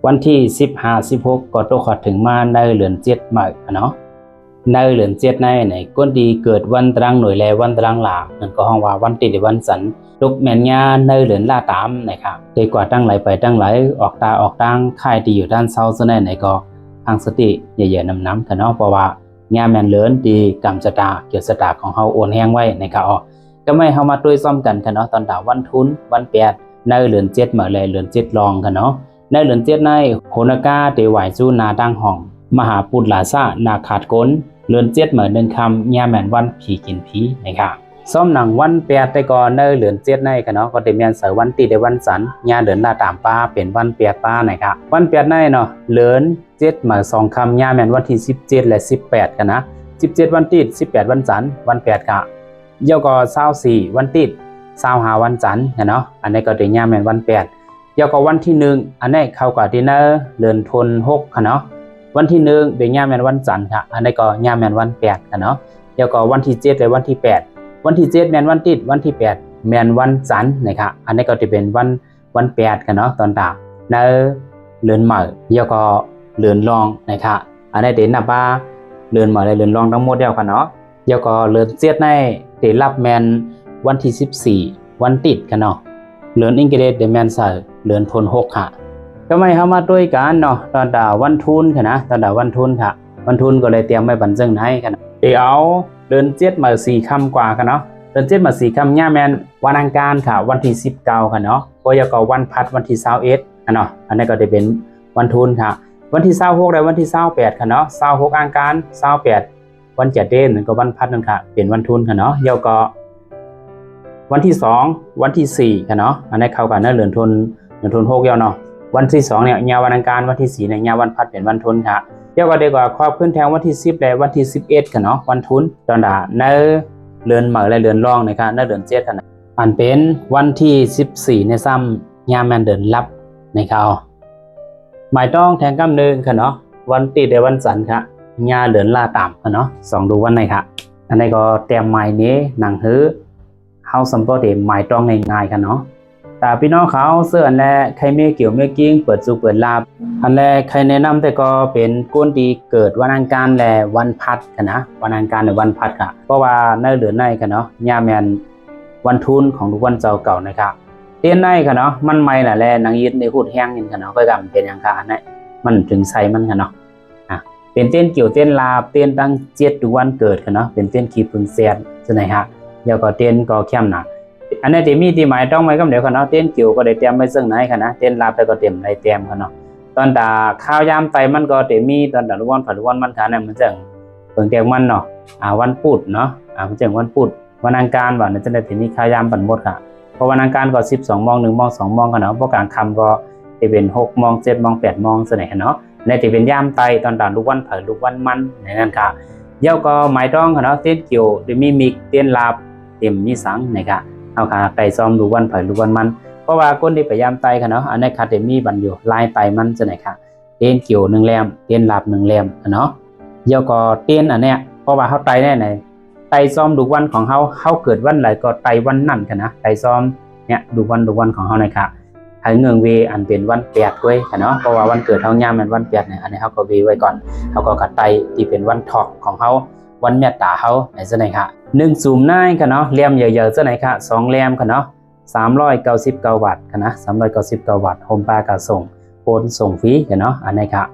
วันที่15-16ก็ตกขอดถึงมาในเดือน7มาเนาะในเดือน7ในก้นดีเกิดวันตรังหน่วยแลวันตรังหลานั่นก็ห้องว่าวันติดวันสันตกแม่นญาในเดือนล่าตามนะครับดีกว่าตั้งไหลไปตั้งไหลออกตาออกตั้งค่ายที่อยู่ด้านเซาซะไหนก็ทางสติอย่าน้ำกันเนาะเพราะว่าญาแม่นเลินดีกรรมชะตาเกี่ยวชะตาของเฮาโอนแห้งไว้นะครับก็ไม่เฮามาด้วยซ้อมกันเนาะตอนดาววันทุนวัน8ในเดือน7มาเลยเดือน7รองกันเนาะในเดือน7ในโหนกาเตไหวสู้นาดังห้องมหาปุตลาซะนาขาดก้นเดือน7เหมือนเดินคำญาแม่นวันผีกินผีนะครับซ้อมหนังวัน8แต่ก่อนในเดือน7ในกันเนาะก็ได้มีอันเสาร์วันติได้วันสันญาเดือนลาตามป้าเป็นวัน8ป้านะครับวัน8ในเนาะเดือน7มา2คำญาแม่นวันที่17และ18กันนะ17วันติด18วันสันวัน8กะเยาก็24วันติด25วันจันทร์เนาะอันนี้ก็ได้ญาแม่นวัน8เยาก็วันที่1อันนี้เข้ากับดินเนอร์เดือนธันวาคมเนาะวันที่1เป็นญาแม่นวันจันทร์ค่ะอันนี้ก็ญาแม่นวัน8กันเนาะเยาก็วันที่7และวันที่8วันที่7แม่นวันติดวันที่8แม่นวันจันทร์นะครับอันนี้ก็จะเป็นวัน8กันเนาะตอนตาในเดือนใหม่เยาก็เดือนรองนะครับอันนี้เด่นนะป้าเดือนใหม่และเดือนรองทั้งหมดเดียวกันเนาะเยาก็เดือน7ในได้รับแม่นวันที่14วันติดกันเนาะเดือนอังกฤษได้แม่นใส่เดือนธันวาคมค่ะก็ไม่เข้ามาด้วยกันเนาะตอนดาววันทุนค่ะนะตอนดาววันทุนค่ะวันทุนก็เลยเตรียมไว้บรรจึงให้กันเดี๋ยวเดือน7มา4ค่ำกว่ากันเนาะเดือน7มา4ค่ำย่าแมนวันอังคารค่ะวันที่19ค่ะเนาะก็ยก็วันพัดวันที่21เนาะอันนี้ก็จะเป็นวันทุนค่ะวันที่26และวันที่28ค่ะเนาะ26อังคาร28วัน7เดือนก็วันพัดนั่นค่ะเป็นวันทุนค่ะเนาะยก็วันที่2วันที่4ค่ะเนาะอันนี้เข้ากันเนาะเดือนทุน6ยาวเนาะวันที่2เนี่ยยาวันอังคารวันที่4เนี่ยยาวันพัดเป็นวันทุนค่ะเรียกว่าดีกว่าครอบขึ้นแทงวันที่10และวันที่11ค่ะเนาะวันทุนตอนดาในเดือนใหม่และเดือนรองนะครับในเดือน7ค่ะอันเป็นวันที่14ในซ้ำยาแมนเดือนลับนะครับหมายต้องแทงกำเนิดค่ะเนาะวันติดในวันจันทร์ค่ะยาเดือนล่าตามค่ะเนาะ2ดูวันไหนค่ะอันนี้ก็เตรียมหมายนี้หนังหื้อเฮาสัมปทานหมายต้องง่ายๆค่ะเนาะแต่พี่น้องเขาเสื้ออันแรกใครไม่เกี่ยวไม่กิ้งเปิดสู่เปิดลาบอันแรกใครแนะนำแต่ก็เป็นก้นดีเกิดวันอังคารและวันพัดค่ะนะวันอังคารและวันพัดค่ะเพราะว่าในเดือนในค่ะเนาะย่าแมนวันทุนของทุกวันเจ้าเก่านะครับเต้นในค่ะเนาะมันไม่น่ะแลนางยึดในหูดแห้งนี่ค่ะเนาะก็กำเป็นอย่างค่ะนะมันถึงใส่มันค่ะเนาะเป็นเต้นเกี่ยวเต้นลาบเต้นตั้ง7ทุกวันเกิดค่ะเนาะเป็นเต้นขีพึงเสียนใช่ไหมฮะแล้วก็เต้นก็เข้มหนักอันนี้ที่มีที่หมายต้องไว้ก็เดี๋ยวกันเนาะเต้นเกี่ยวก็ได้เตรียมไว้ซึ่งไหนค่ะนะเต้นลาบแต่ก็เตรียมในเตรียมกันเนาะตอนตาข้าวยามไตมันก็เตมีตอนตาลุวันผัดลุวันมันขาเนี่ยมันจังเปิงเตียงมันเนาะวันพุธเนาะมันจังวันพุธวันอังคารว่าจะได้ที่มีข้าวยามปั่นหมดค่ะเพราะวันอังคารก็12 โมง1 โมง 2 โมงกันเนาะเพราะกลางค่ำก็จะเป็น6 โมง 7 โมง 8 โมงส่วนไหนเนาะในที่เป็นยามไตตอนตาลุวันผัดลุวันมันในนั้นค่ะเย้าก็หมายต้องค่ะเนาะเต้นเกี่ยวจะมีมิกเต้นลาบเต็มมีสังนะครับเอาค่ะไก่ซ้อมลูกวันเผยลูกวันมันเพราะว่าก้นที่พยายามไตค่ะเนาะอันนี้คาเดมี่บันอยู่ลายไตมันจะไหนค่ะเต้นเกี่ยว1 แรมเต้นลาบ1 แรมเนาะเยาก็เต้นอันเนี้ยเพราะว่าเขาไตแน่ไหนไตซ้อมลูกวันของเขาเกิดวันไหนก็ไตวันนั่นค่ะนะไตซ้อมเนี่ยลูกวันของเขาหน่อยค่ะให้เงืองเวอันเป็นวัน8ด้วยค่ะเนาะเพราะว่าวันเกิดเขาย่ามันวัน8เนี่ยอันนี้เขาก็เวไว้ก่อนเขาก็กัดไตที่เป็นวันทอกของเขาวันเมตตาเขาไหนจะไหนค่ะ1ซูมหน้าค่ะเนาะแรมเยอะๆจะไหนค่ะ2 แรมค่ะเนาะ399 บาทค่ะนะ399 บาทโฮมปากาส่งโอนส่งฟรีค่ะเนาะอันนี้ค่ะ